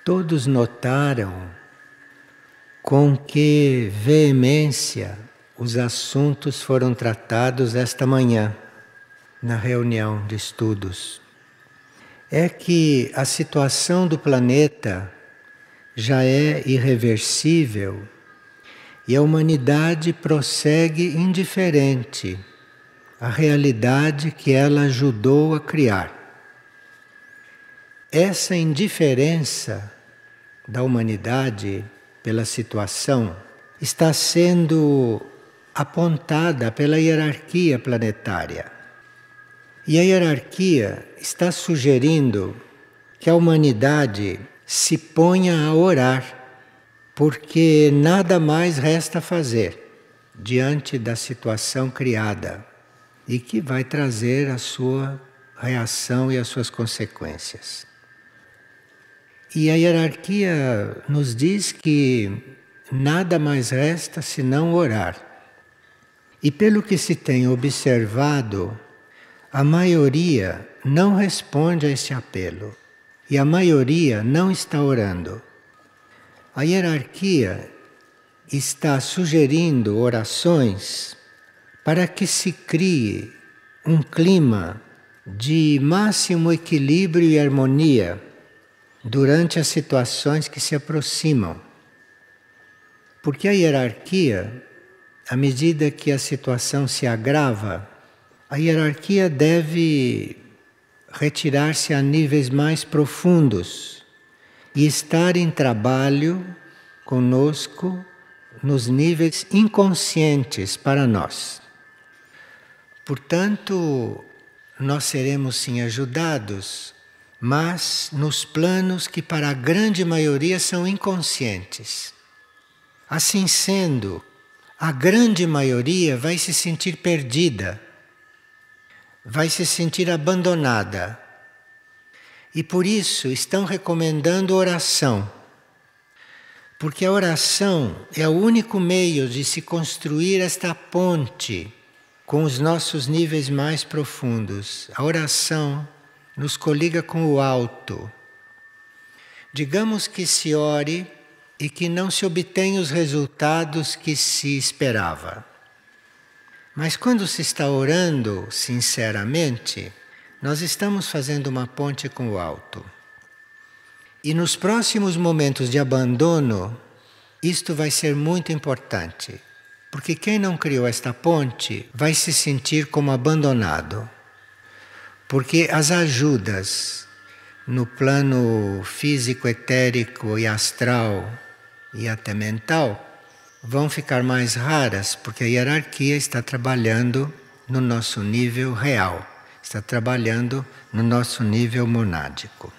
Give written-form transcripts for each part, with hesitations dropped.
Todos notaram com que veemência os assuntos foram tratados esta manhã, na reunião de estudos. É que a situação do planeta já é irreversível e a humanidade prossegue indiferente à realidade que ela ajudou a criar. Essa indiferença da humanidade pela situação está sendo apontada pela hierarquia planetária. E a hierarquia está sugerindo que a humanidade se ponha a orar, porque nada mais resta fazer diante da situação criada e que vai trazer a sua reação e as suas consequências. E a hierarquia nos diz que nada mais resta senão orar. E pelo que se tem observado, a maioria não responde a esse apelo. E a maioria não está orando. A hierarquia está sugerindo orações para que se crie um clima de máximo equilíbrio e harmonia durante as situações que se aproximam. Porque a hierarquia, à medida que a situação se agrava, a hierarquia deve retirar-se a níveis mais profundos e estar em trabalho conosco nos níveis inconscientes para nós. Portanto, nós seremos sim ajudados, mas nos planos que para a grande maioria são inconscientes. Assim sendo, a grande maioria vai se sentir perdida, vai se sentir abandonada. E por isso estão recomendando oração. Porque a oração é o único meio de se construir esta ponte com os nossos níveis mais profundos. A oração nos coliga com o alto. Digamos que se ore e que não se obtenha os resultados que se esperava. Mas quando se está orando sinceramente, nós estamos fazendo uma ponte com o alto. E nos próximos momentos de abandono, isto vai ser muito importante. Porque quem não criou esta ponte vai se sentir como abandonado. Porque as ajudas no plano físico, etérico e astral e até mental vão ficar mais raras, porque a hierarquia está trabalhando no nosso nível real, está trabalhando no nosso nível monádico.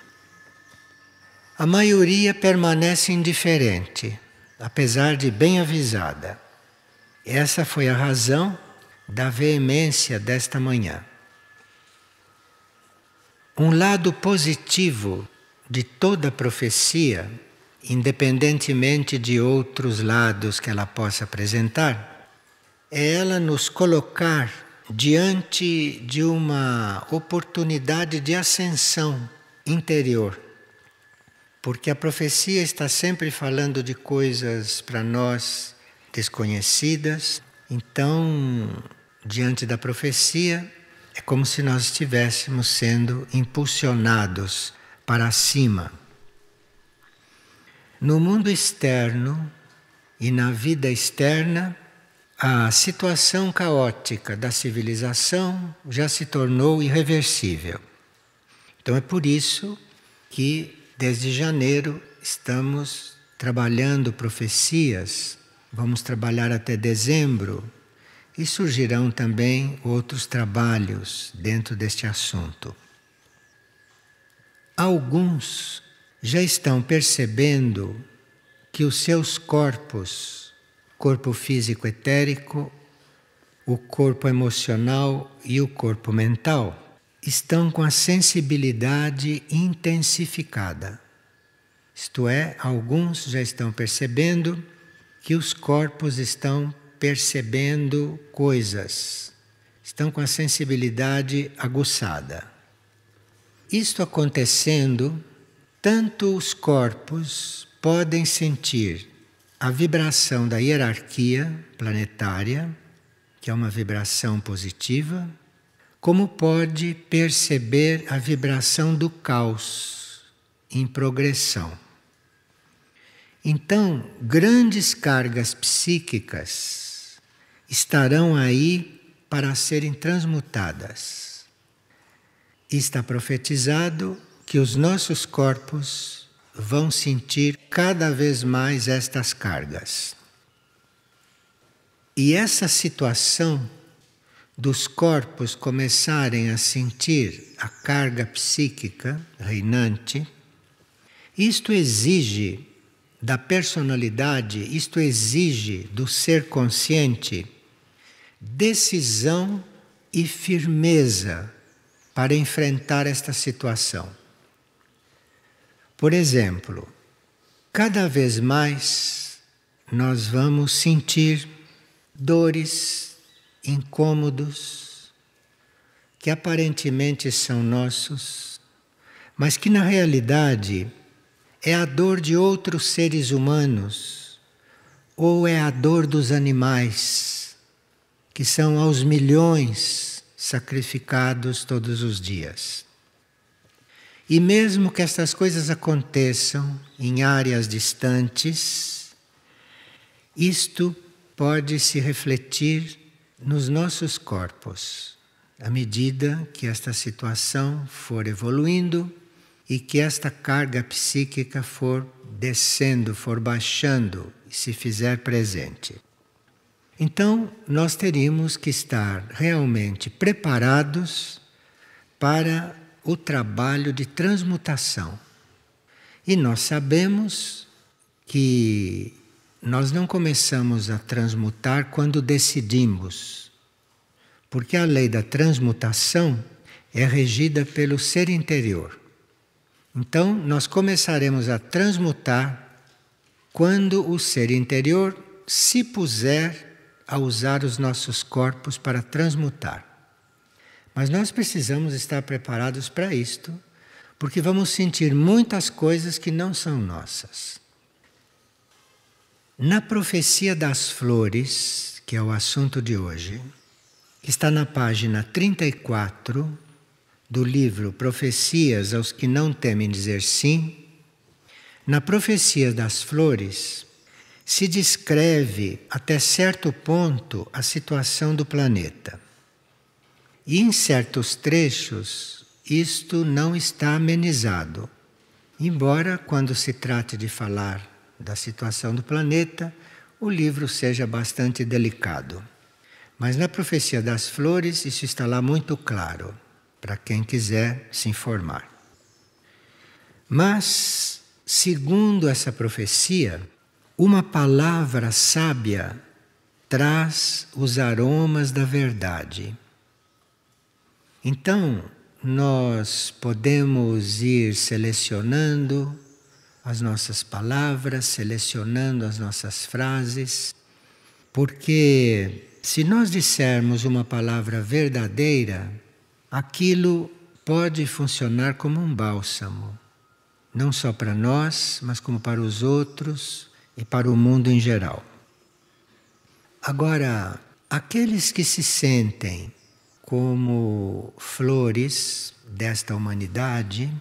A maioria permanece indiferente, apesar de bem avisada. Essa foi a razão da veemência desta manhã. Um lado positivo de toda profecia, independentemente de outros lados que ela possa apresentar, é ela nos colocar diante de uma oportunidade de ascensão interior. Porque a profecia está sempre falando de coisas para nós desconhecidas. Então, diante da profecia, é como se nós estivéssemos sendo impulsionados para cima. No mundo externo e na vida externa, a situação caótica da civilização já se tornou irreversível. Então é por isso que, desde janeiro, estamos trabalhando profecias, vamos trabalhar até dezembro, e surgirão também outros trabalhos dentro deste assunto. Alguns já estão percebendo que os seus corpos, corpo físico etérico, o corpo emocional e o corpo mental, estão com a sensibilidade intensificada. Isto é, alguns já estão percebendo que os corpos estão percebendo coisas, estão com a sensibilidade aguçada. Isto acontecendo tanto os corpos podem sentir a vibração da hierarquia planetária, que é uma vibração positiva, como pode perceber a vibração do caos em progressão. Então, grandes cargas psíquicas estarão aí para serem transmutadas. E está profetizado que os nossos corpos vão sentir cada vez mais estas cargas. E essa situação dos corpos começarem a sentir a carga psíquica reinante, isto exige da personalidade, isto exige do ser consciente decisão e firmeza para enfrentar esta situação. Por exemplo, cada vez mais nós vamos sentir dores, incômodos, que aparentemente são nossos, mas que na realidade é a dor de outros seres humanos, ou é a dor dos animais, que são aos milhões sacrificados todos os dias. E mesmo que estas coisas aconteçam em áreas distantes, isto pode se refletir nos nossos corpos, à medida que esta situação for evoluindo e que esta carga psíquica for descendo, for baixando e se fizer presente. Então, nós teríamos que estar realmente preparados para o trabalho de transmutação. E nós sabemos que nós não começamos a transmutar quando decidimos, porque a lei da transmutação é regida pelo ser interior. Então, nós começaremos a transmutar quando o ser interior se puser a usar os nossos corpos para transmutar. Mas nós precisamos estar preparados para isto, porque vamos sentir muitas coisas que não são nossas. Na profecia das flores, que é o assunto de hoje, está na página 34 do livro Profecias aos que não temem dizer sim. Na profecia das flores se descreve até certo ponto a situação do planeta. E em certos trechos isto não está amenizado, embora quando se trate de falar da situação do planeta, o livro seja bastante delicado. Mas na profecia das flores isso está lá muito claro, para quem quiser se informar. Mas, segundo essa profecia, uma palavra sábia traz os aromas da verdade. Então, nós podemos ir selecionando as nossas palavras, selecionando as nossas frases, porque se nós dissermos uma palavra verdadeira, aquilo pode funcionar como um bálsamo, não só para nós, mas como para os outros e para o mundo em geral. Agora, aqueles que se sentem como flores desta humanidade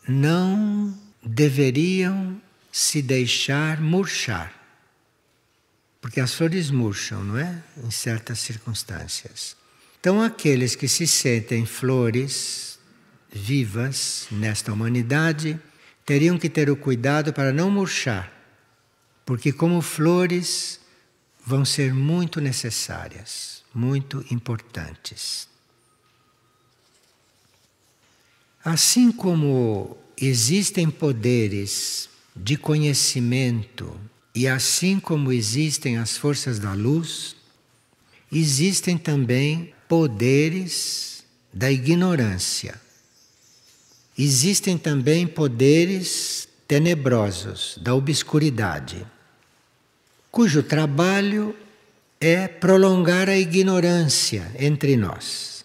não deveriam se deixar murchar. Porque as flores murcham, não é? Em certas circunstâncias. Então, aqueles que se sentem flores vivas nesta humanidade teriam que ter o cuidado para não murchar. Porque, como flores, vão ser muito necessárias, muito importantes. Assim como existem poderes de conhecimento e assim como existem as forças da luz, existem também poderes da ignorância. Existem também poderes tenebrosos da obscuridade, cujo trabalho é prolongar a ignorância entre nós,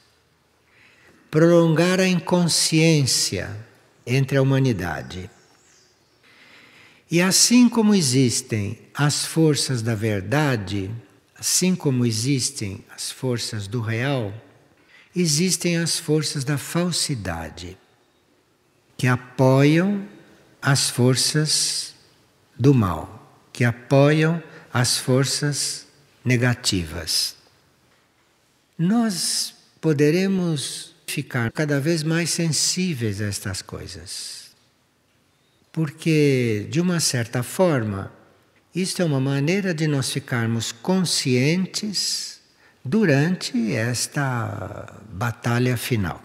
prolongar a inconsciência entre a humanidade. E assim como existem as forças da verdade, assim como existem as forças do real, existem as forças da falsidade, que apoiam as forças do mal, que apoiam as forças negativas. Nós poderemos ficar cada vez mais sensíveis a estas coisas, porque, de uma certa forma, isto é uma maneira de nós ficarmos conscientes durante esta batalha final.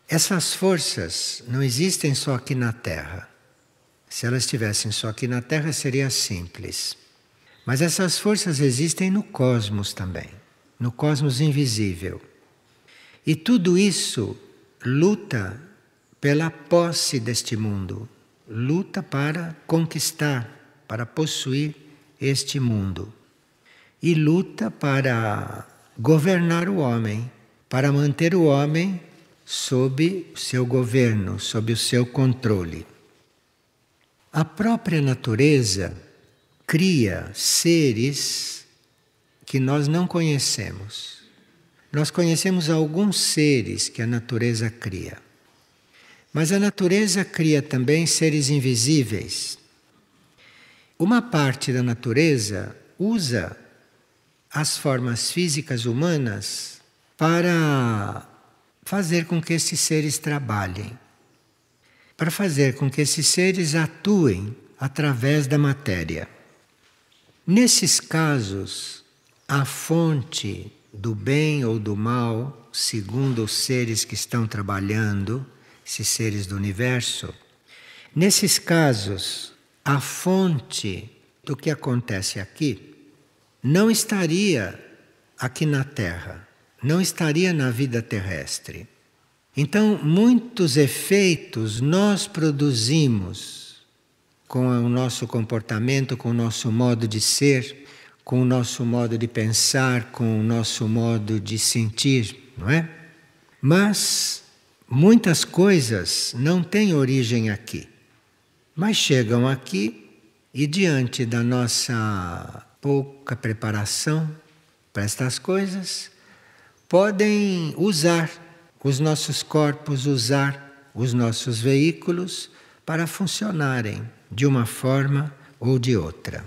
Essas forças não existem só aqui na Terra. Se elas estivessem só aqui na Terra seria simples. Mas essas forças existem no cosmos também, no cosmos invisível. E tudo isso luta pela posse deste mundo, luta para conquistar, para possuir este mundo. E luta para governar o homem, para manter o homem sob o seu governo, sob o seu controle. A própria natureza cria seres que nós não conhecemos. Nós conhecemos alguns seres que a natureza cria. Mas a natureza cria também seres invisíveis. Uma parte da natureza usa as formas físicas humanas para fazer com que esses seres trabalhem, para fazer com que esses seres atuem através da matéria. Nesses casos, a fonte do bem ou do mal, segundo os seres que estão trabalhando, esses seres do universo, nesses casos, a fonte do que acontece aqui não estaria aqui na Terra, não estaria na vida terrestre. Então, muitos efeitos nós produzimos com o nosso comportamento, com o nosso modo de ser, com o nosso modo de pensar, com o nosso modo de sentir, não é? Mas muitas coisas não têm origem aqui, mas chegam aqui e, diante da nossa pouca preparação para estas coisas, podem usar os nossos corpos, usar os nossos veículos para funcionarem de uma forma ou de outra.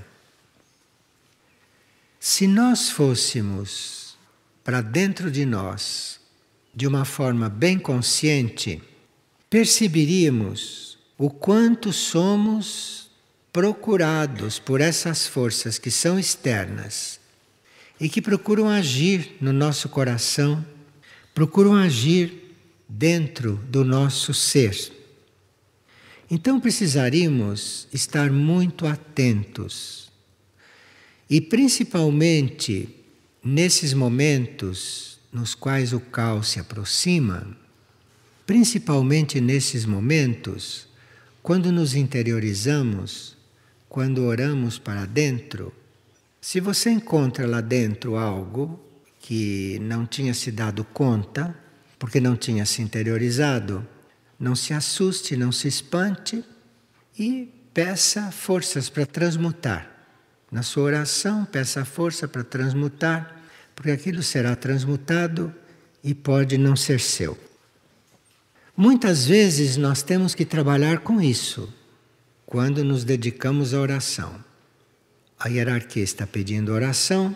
Se nós fôssemos para dentro de nós de uma forma bem consciente, perceberíamos o quanto somos procurados por essas forças que são externas e que procuram agir no nosso coração, procuram agir dentro do nosso ser. Então precisaríamos estar muito atentos. E principalmente nesses momentos nos quais o caos se aproxima, principalmente nesses momentos, quando nos interiorizamos, quando oramos para dentro, se você encontra lá dentro algo que não tinha se dado conta, porque não tinha se interiorizado, não se assuste, não se espante e peça forças para transmutar. Na sua oração, peça força para transmutar, porque aquilo será transmutado e pode não ser seu. Muitas vezes nós temos que trabalhar com isso, quando nos dedicamos à oração. A hierarquia está pedindo oração,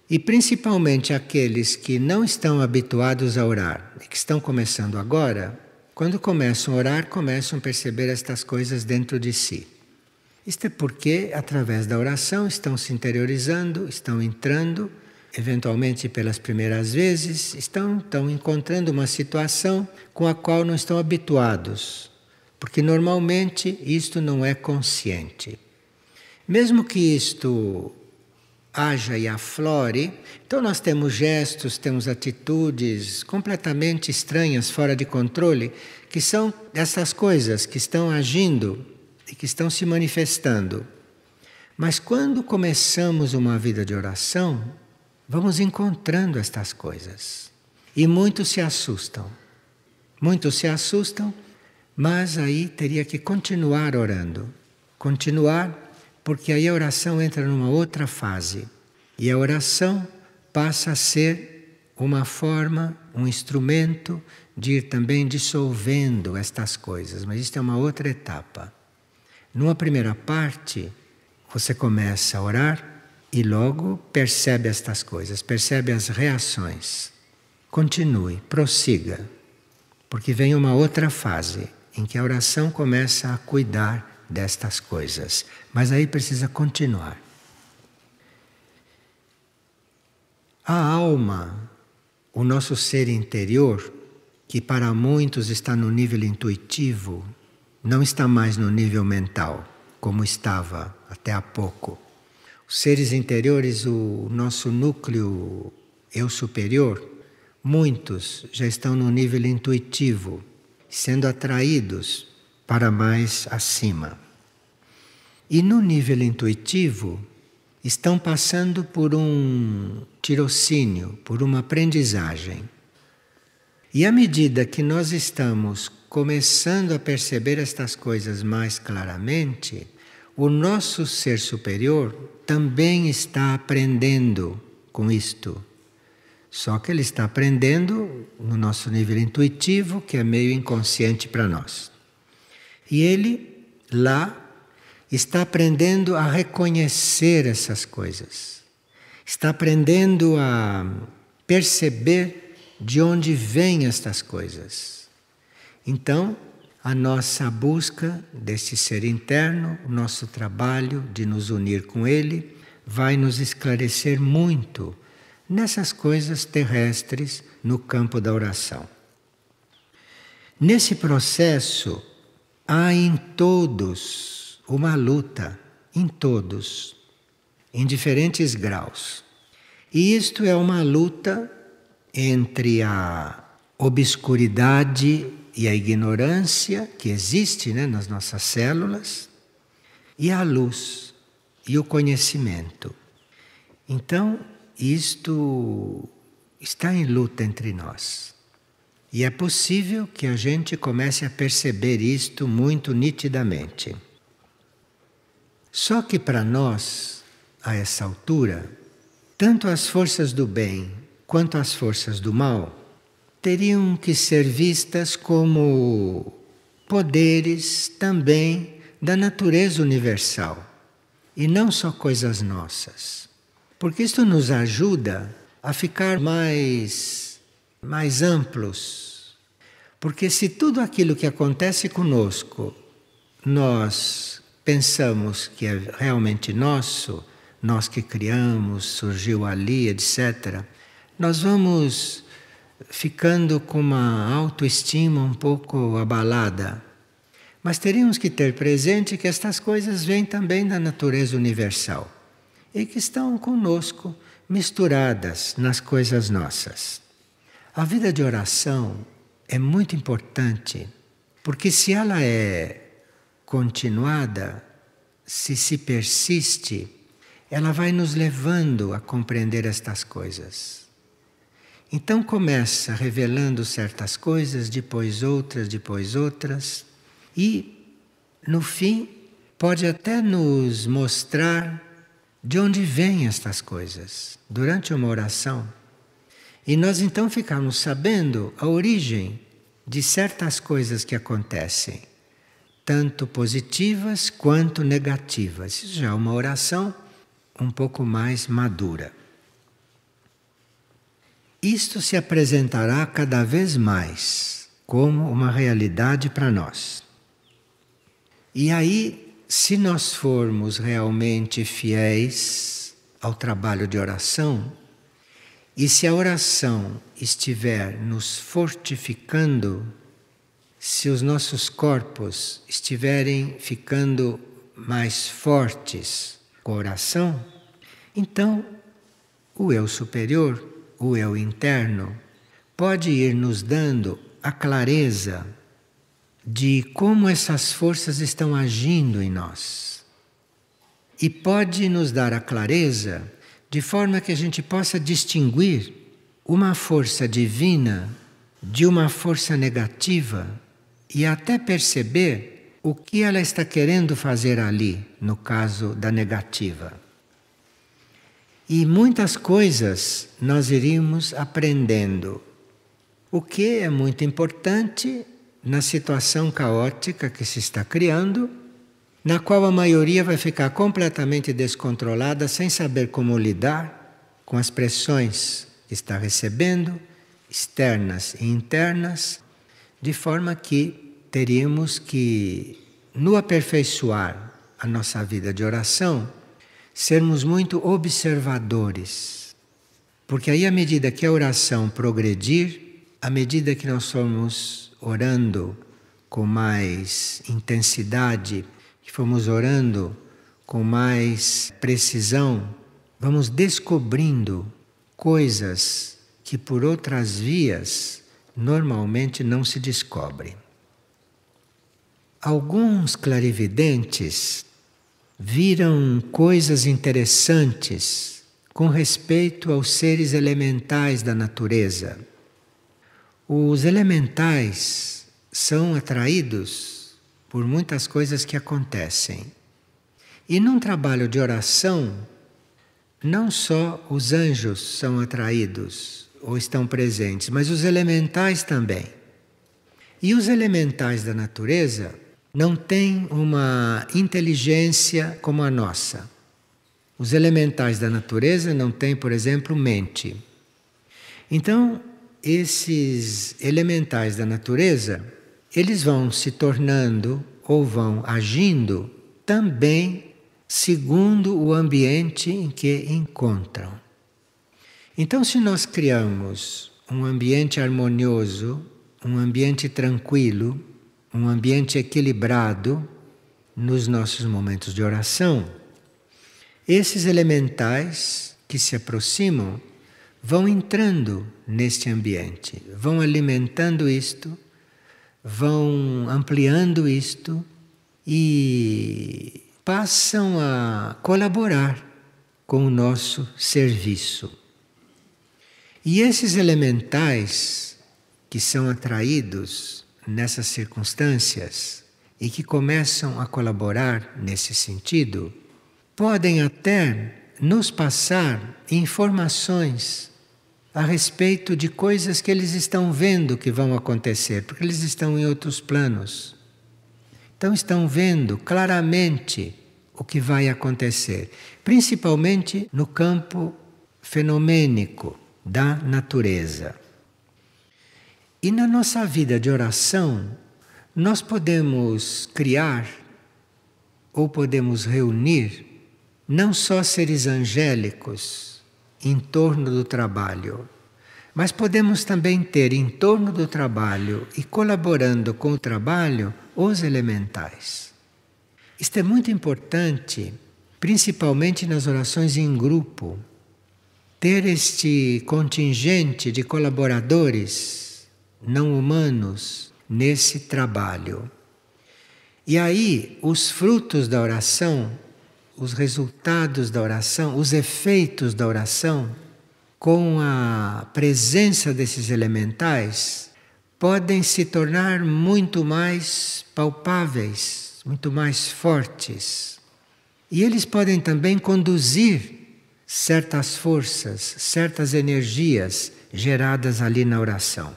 e principalmente aqueles que não estão habituados a orar e que estão começando agora, quando começam a orar, começam a perceber estas coisas dentro de si. Isto é porque, através da oração, estão se interiorizando, estão entrando, eventualmente pelas primeiras vezes, estão encontrando uma situação com a qual não estão habituados, porque normalmente isto não é consciente. Mesmo que isto haja e aflore, então nós temos gestos, temos atitudes completamente estranhas, fora de controle, que são essas coisas que estão agindo e que estão se manifestando. Mas quando começamos uma vida de oração, vamos encontrando estas coisas. E muitos se assustam. Muitos se assustam Mas aí teria que continuar orando. Continuar, porque aí a oração entra numa outra fase. E a oração passa a ser uma forma, um instrumento de ir também dissolvendo estas coisas. Mas isto é uma outra etapa. Numa primeira parte, você começa a orar e logo percebe estas coisas, percebe as reações. Continue, prossiga, porque vem uma outra fase em que a oração começa a cuidar destas coisas. Mas aí precisa continuar. A alma, o nosso ser interior, que para muitos está no nível intuitivo, não está mais no nível mental, como estava até há pouco. Os seres interiores, o nosso núcleo eu superior, muitos já estão no nível intuitivo, sendo atraídos para mais acima. E no nível intuitivo, estão passando por um tirocínio, por uma aprendizagem. E à medida que nós estamos começando a perceber estas coisas mais claramente, o nosso ser superior também está aprendendo com isto. Só que ele está aprendendo no nosso nível intuitivo, que é meio inconsciente para nós. E ele, lá, está aprendendo a reconhecer essas coisas. Está aprendendo a perceber de onde vêm estas coisas. Então, a nossa busca desse ser interno, o nosso trabalho de nos unir com ele, vai nos esclarecer muito nessas coisas terrestres no campo da oração. Nesse processo, há em todos uma luta, em todos, em diferentes graus. E isto é uma luta entre a obscuridade e a ignorância que existe, nas nossas células, e a luz e o conhecimento. Então, isto está em luta entre nós. E é possível que a gente comece a perceber isto muito nitidamente. Só que para nós, a essa altura, tanto as forças do bem quanto as forças do mal teriam que ser vistas como poderes também da natureza universal e não só coisas nossas. Porque isto nos ajuda a ficar mais amplos. Porque se tudo aquilo que acontece conosco nós pensamos que é realmente nosso, nós que criamos, surgiu ali, etc., nós vamos ficando com uma autoestima um pouco abalada. Mas teríamos que ter presente que estas coisas vêm também da natureza universal e que estão conosco misturadas nas coisas nossas. A vida de oração é muito importante, porque se ela é continuada, se persiste, ela vai nos levando a compreender estas coisas. Então começa revelando certas coisas, depois outras, e no fim pode até nos mostrar de onde vêm estas coisas, durante uma oração. E nós então ficamos sabendo a origem de certas coisas que acontecem, tanto positivas quanto negativas. Isso já é uma oração um pouco mais madura. Isto se apresentará cada vez mais como uma realidade para nós. E aí, se nós formos realmente fiéis ao trabalho de oração, e se a oração estiver nos fortificando, se os nossos corpos estiverem ficando mais fortes com a oração, então o eu superior, o eu interno, pode ir nos dando a clareza de como essas forças estão agindo em nós. E pode nos dar a clareza de forma que a gente possa distinguir uma força divina de uma força negativa e até perceber o que ela está querendo fazer ali, no caso da negativa. E muitas coisas nós iríamos aprendendo, o que é muito importante na situação caótica que se está criando, na qual a maioria vai ficar completamente descontrolada, sem saber como lidar com as pressões que está recebendo, externas e internas, de forma que teríamos que, no aperfeiçoar a nossa vida de oração, sermos muito observadores. Porque aí, à medida que a oração progredir, à medida que nós formos orando com mais intensidade, que fomos orando com mais precisão, vamos descobrindo coisas que por outras vias normalmente não se descobrem. Alguns clarividentes viram coisas interessantes com respeito aos seres elementais da natureza. Os elementais são atraídos por muitas coisas que acontecem. E num trabalho de oração, não só os anjos são atraídos ou estão presentes, mas os elementais também. E os elementais da natureza não têm uma inteligência como a nossa. Os elementais da natureza não têm, por exemplo, mente. Então, esses elementais da natureza, eles vão se tornando ou vão agindo também segundo o ambiente em que encontram. Então, se nós criamos um ambiente harmonioso, um ambiente tranquilo, um ambiente equilibrado nos nossos momentos de oração, esses elementais que se aproximam vão entrando neste ambiente, vão alimentando isto, vão ampliando isto e passam a colaborar com o nosso serviço. E esses elementais que são atraídos nessas circunstâncias e que começam a colaborar nesse sentido, podem até nos passar informações a respeito de coisas que eles estão vendo que vão acontecer, porque eles estão em outros planos. Então estão vendo claramente o que vai acontecer, principalmente no campo fenomênico da natureza. E na nossa vida de oração, nós podemos criar ou podemos reunir não só seres angélicos em torno do trabalho, mas podemos também ter em torno do trabalho e colaborando com o trabalho os elementais. Isto é muito importante, principalmente nas orações em grupo, ter este contingente de colaboradores não humanos nesse trabalho. E aí, os frutos da oração, os resultados da oração, os efeitos da oração, com a presença desses elementais, podem se tornar muito mais palpáveis, muito mais fortes. E eles podem também conduzir certas forças, certas energias geradas ali na oração.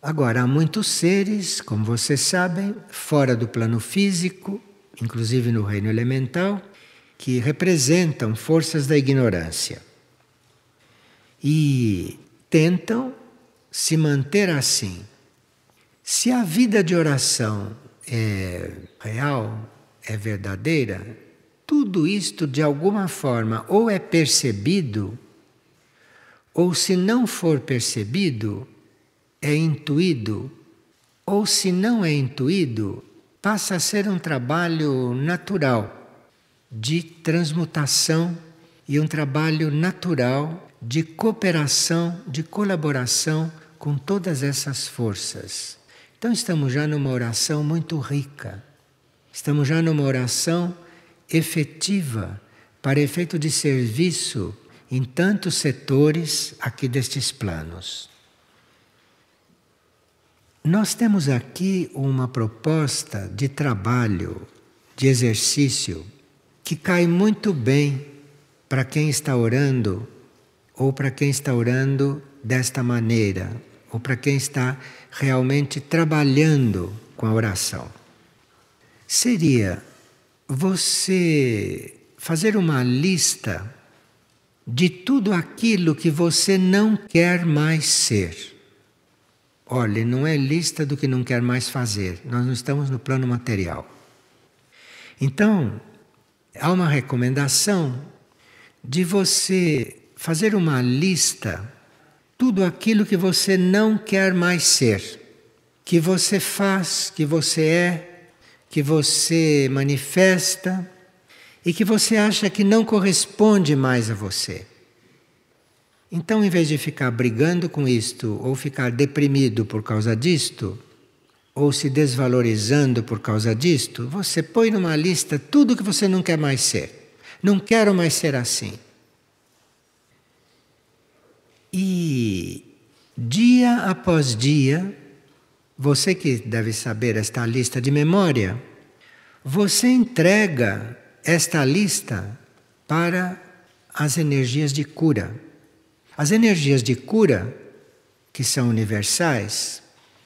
Agora, há muitos seres, como vocês sabem, fora do plano físico, inclusive no reino elemental, que representam forças da ignorância. E tentam se manter assim. Se a vida de oração é real, é verdadeira, tudo isto de alguma forma ou é percebido, ou se não for percebido, é intuído, ou se não é intuído, passa a ser um trabalho natural de transmutação e um trabalho natural de cooperação, de colaboração com todas essas forças. Então estamos já numa oração muito rica, estamos já numa oração efetiva para efeito de serviço em tantos setores aqui destes planos. Nós temos aqui uma proposta de trabalho, de exercício, que cai muito bem para quem está orando, ou para quem está orando desta maneira, ou para quem está realmente trabalhando com a oração. Seria você fazer uma lista de tudo aquilo que você não quer mais ser. Olhe, não é lista do que não quer mais fazer. Nós não estamos no plano material. Então, há uma recomendação de você fazer uma lista, tudo aquilo que você não quer mais ser, que você faz, que você é, que você manifesta e que você acha que não corresponde mais a você. Então, em vez de ficar brigando com isto, ou ficar deprimido por causa disto, ou se desvalorizando por causa disto, você põe numa lista tudo que você não quer mais ser. Não quero mais ser assim. E dia após dia, você que deve saber esta lista de memória, você entrega esta lista para as energias de cura. As energias de cura, que são universais,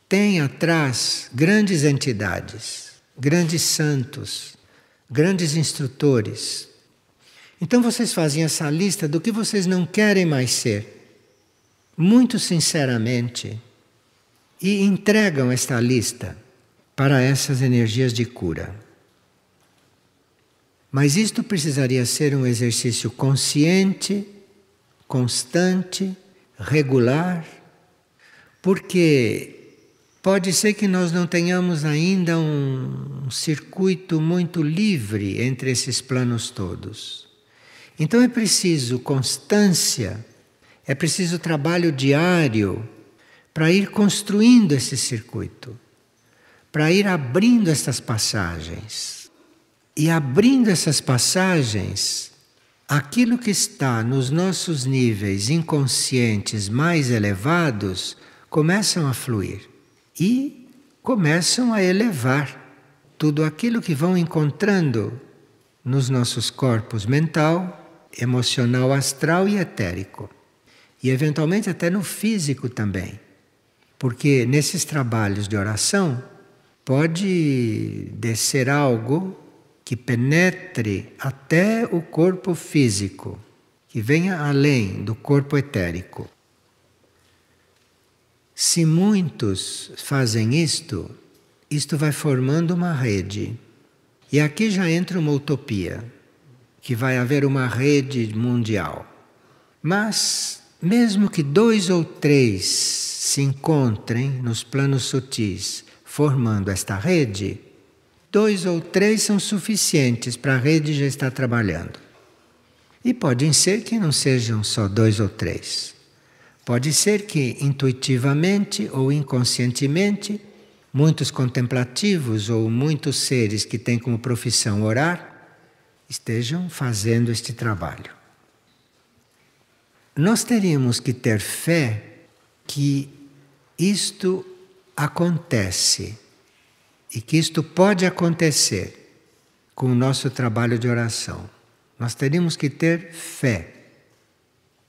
têm atrás grandes entidades, grandes santos, grandes instrutores. Então vocês fazem essa lista do que vocês não querem mais ser, muito sinceramente, e entregam esta lista para essas energias de cura. Mas isto precisaria ser um exercício consciente, constante, regular, porque pode ser que nós não tenhamos ainda um circuito muito livre entre esses planos todos. Então é preciso constância, é preciso trabalho diário para ir construindo esse circuito, para ir abrindo essas passagens. E abrindo essas passagens, aquilo que está nos nossos níveis inconscientes mais elevados começam a fluir e começam a elevar tudo aquilo que vão encontrando nos nossos corpos mental, emocional, astral e etérico. E eventualmente até no físico também. Porque nesses trabalhos de oração pode descer algo que penetre até o corpo físico, que venha além do corpo etérico. Se muitos fazem isto vai formando uma rede. E aqui já entra uma utopia, que vai haver uma rede mundial. Mas, mesmo que 2 ou 3 se encontrem nos planos sutis, formando esta rede, 2 ou 3 são suficientes para a rede já estar trabalhando. E pode ser que não sejam só 2 ou 3. Pode ser que intuitivamente ou inconscientemente, muitos contemplativos ou muitos seres que têm como profissão orar, estejam fazendo este trabalho. Nós teríamos que ter fé que isto acontece. E que isto pode acontecer com o nosso trabalho de oração. Nós teríamos que ter fé.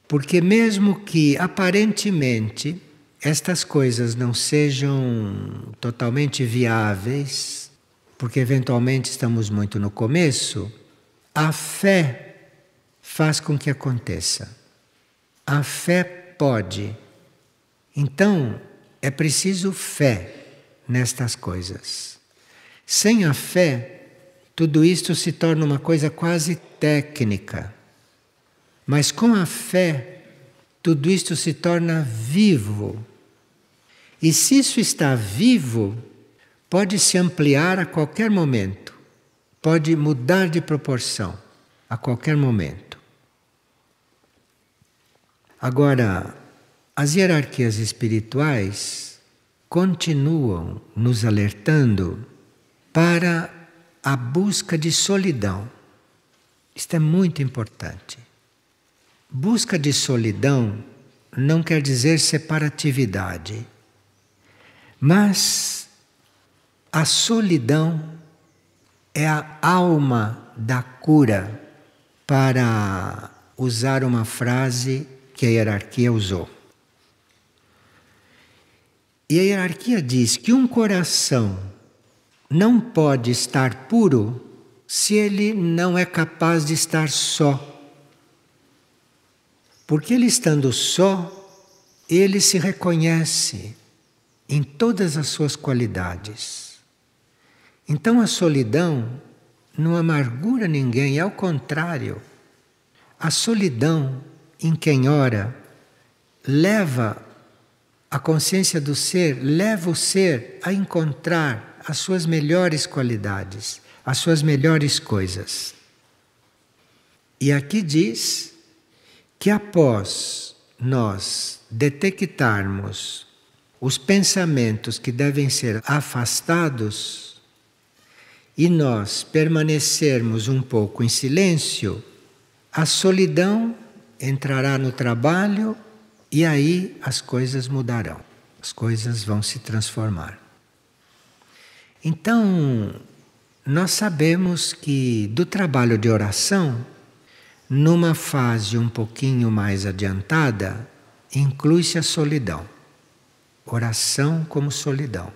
Porque mesmo que aparentemente estas coisas não sejam totalmente viáveis, porque eventualmente estamos muito no começo, a fé faz com que aconteça. A fé pode. Então, é preciso fé nestas coisas. Sem a fé, tudo isto se torna uma coisa quase técnica. Mas com a fé, tudo isto se torna vivo. E se isso está vivo, pode se ampliar a qualquer momento. Pode mudar de proporção a qualquer momento. Agora, as hierarquias espirituais continuam nos alertando para a busca de solidão. Isto é muito importante. Busca de solidão não quer dizer separatividade, Mas a solidão é a alma da cura, para usar uma frase que a hierarquia usou. E a hierarquia diz que um coração não pode estar puro se ele não é capaz de estar só. Porque ele estando só, ele se reconhece em todas as suas qualidades. Então a solidão não amargura ninguém, é ao contrário. A solidão em quem ora leva a consciência do ser, leva o ser a encontrar as suas melhores qualidades, as suas melhores coisas. E aqui diz que após nós detectarmos os pensamentos que devem ser afastados e nós permanecermos um pouco em silêncio, a solidão entrará no trabalho e aí as coisas mudarão, as coisas vão se transformar. Então, nós sabemos que do trabalho de oração, numa fase um pouquinho mais adiantada, inclui-se a solidão. Oração como solidão.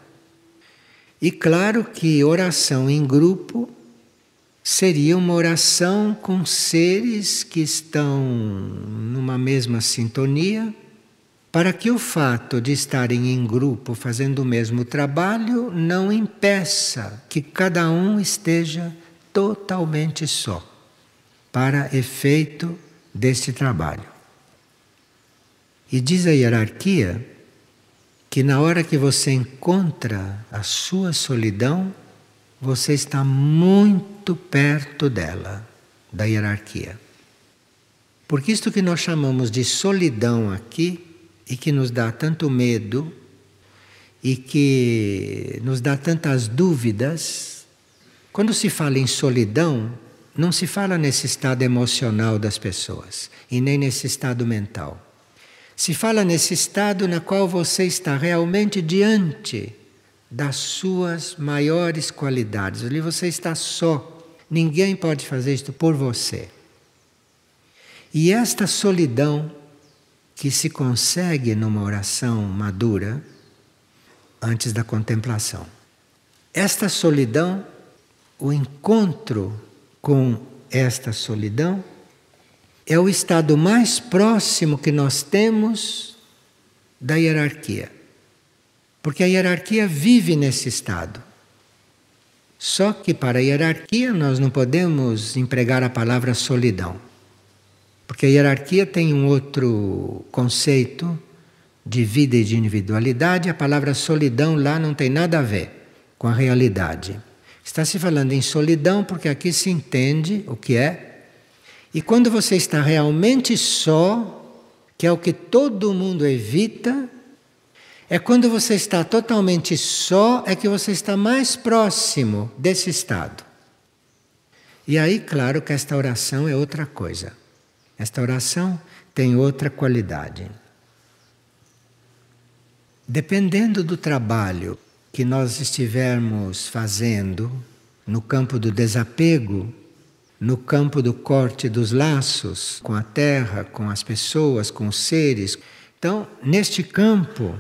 E claro que oração em grupo seria uma oração com seres que estão numa mesma sintonia, para que o fato de estarem em grupo fazendo o mesmo trabalho não impeça que cada um esteja totalmente só, para efeito deste trabalho. E diz a hierarquia que na hora que você encontra a sua solidão, você está muito perto dela, da hierarquia. Porque isto que nós chamamos de solidão aqui, e que nos dá tanto medo, e que nos dá tantas dúvidas, quando se fala em solidão, não se fala nesse estado emocional das pessoas, e nem nesse estado mental. Se fala nesse estado na qual você está realmente diante das suas maiores qualidades. Ali você está só. Ninguém pode fazer isto por você. E esta solidão que se consegue numa oração madura, antes da contemplação. Esta solidão, o encontro com esta solidão, é o estado mais próximo que nós temos da hierarquia. Porque a hierarquia vive nesse estado. Só que para a hierarquia nós não podemos empregar a palavra solidão. Porque a hierarquia tem um outro conceito de vida e de individualidade. A palavra solidão lá não tem nada a ver com a realidade. Está se falando em solidão porque aqui se entende o que é. E quando você está realmente só, que é o que todo mundo evita, é quando você está totalmente só, é que você está mais próximo desse estado. E aí, claro que esta oração é outra coisa. Esta oração tem outra qualidade. Dependendo do trabalho que nós estivermos fazendo no campo do desapego, no campo do corte dos laços com a terra, com as pessoas, com os seres. Então, neste campo,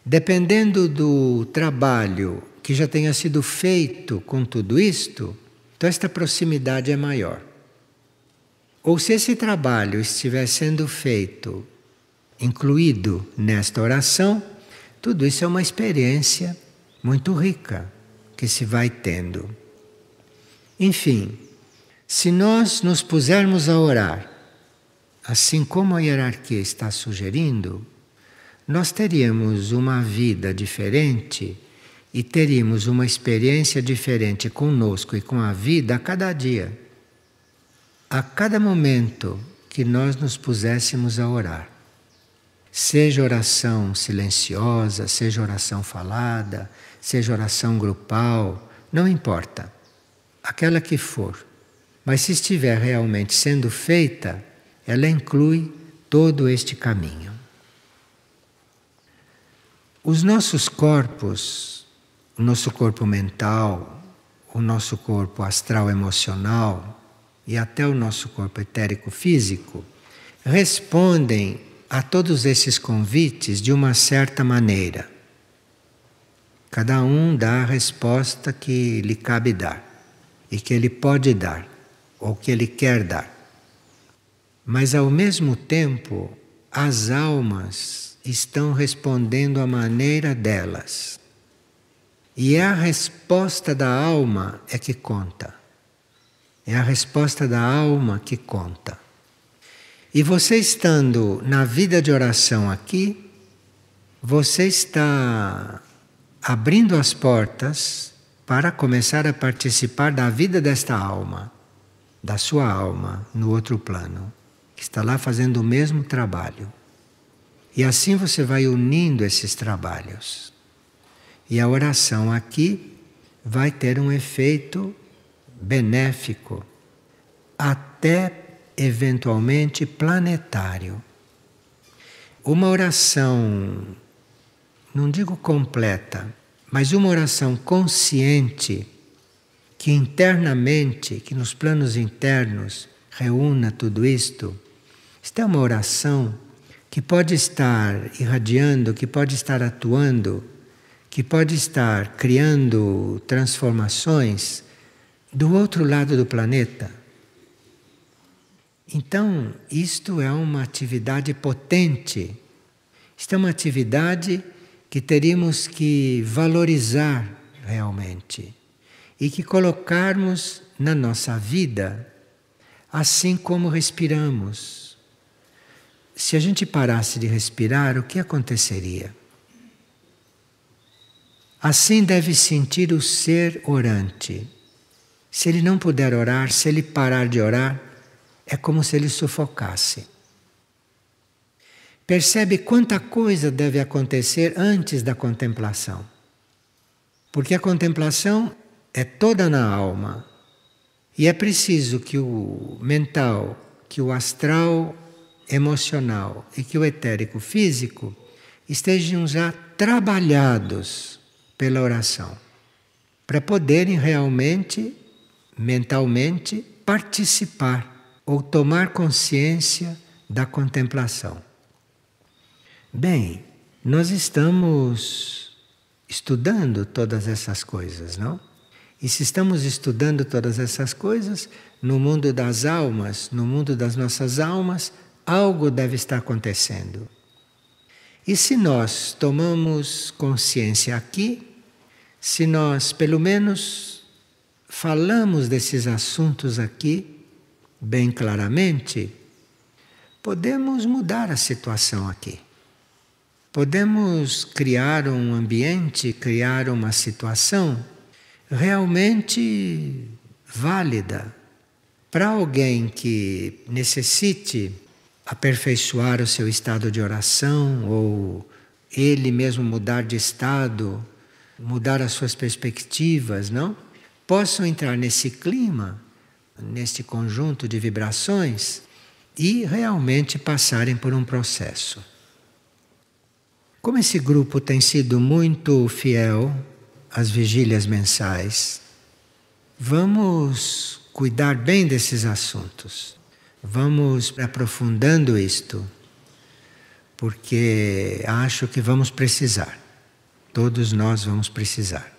dependendo do trabalho que já tenha sido feito com tudo isto, então esta proximidade é maior. Ou se esse trabalho estiver sendo feito, incluído nesta oração, tudo isso é uma experiência muito rica que se vai tendo. Enfim, se nós nos pusermos a orar, assim como a hierarquia está sugerindo, nós teríamos uma vida diferente e teríamos uma experiência diferente conosco e com a vida a cada dia. A cada momento que nós nos puséssemos a orar, seja oração silenciosa, seja oração falada, seja oração grupal, não importa, aquela que for, mas se estiver realmente sendo feita, ela inclui todo este caminho. Os nossos corpos, o nosso corpo mental, o nosso corpo astral emocional e até o nosso corpo etérico físico respondem a todos esses convites de uma certa maneira. Cada um dá a resposta que lhe cabe dar e que ele pode dar ou que ele quer dar. Mas ao mesmo tempo, as almas estão respondendo à maneira delas. E é a resposta da alma é que conta. É a resposta da alma que conta. E você estando na vida de oração aqui, você está abrindo as portas para começar a participar da vida desta alma, da sua alma, no outro plano, que está lá fazendo o mesmo trabalho. E assim você vai unindo esses trabalhos. E a oração aqui vai ter um efeito benéfico, até eventualmente planetário. Uma oração, não digo completa, mas uma oração consciente, que internamente, que nos planos internos reúna tudo isto. Esta é uma oração que pode estar irradiando, que pode estar atuando, que pode estar criando transformações do outro lado do planeta. Então, isto é uma atividade potente. Isto é uma atividade que teríamos que valorizar realmente e que colocarmos na nossa vida assim como respiramos. Se a gente parasse de respirar, o que aconteceria? Assim deve sentir o ser orante. Se ele não puder orar, se ele parar de orar, é como se ele sufocasse. Percebe quanta coisa deve acontecer antes da contemplação. Porque a contemplação é toda na alma. E é preciso que o mental, que o astral emocional e que o etérico físico estejam já trabalhados pela oração, para poderem realmente, mentalmente, participar ou tomar consciência da contemplação. Bem, nós estamos estudando todas essas coisas, não? E se estamos estudando todas essas coisas, no mundo das almas, no mundo das nossas almas, algo deve estar acontecendo. E se nós tomamos consciência aqui, se nós pelo menos falamos desses assuntos aqui, bem claramente, podemos mudar a situação aqui. Podemos criar um ambiente, criar uma situação realmente válida para alguém que necessite aperfeiçoar o seu estado de oração ou ele mesmo mudar de estado, mudar as suas perspectivas, não? Possam entrar nesse clima, neste conjunto de vibrações e realmente passarem por um processo. Como esse grupo tem sido muito fiel às vigílias mensais, vamos cuidar bem desses assuntos. Vamos aprofundando isto, porque acho que vamos precisar. Todos nós vamos precisar.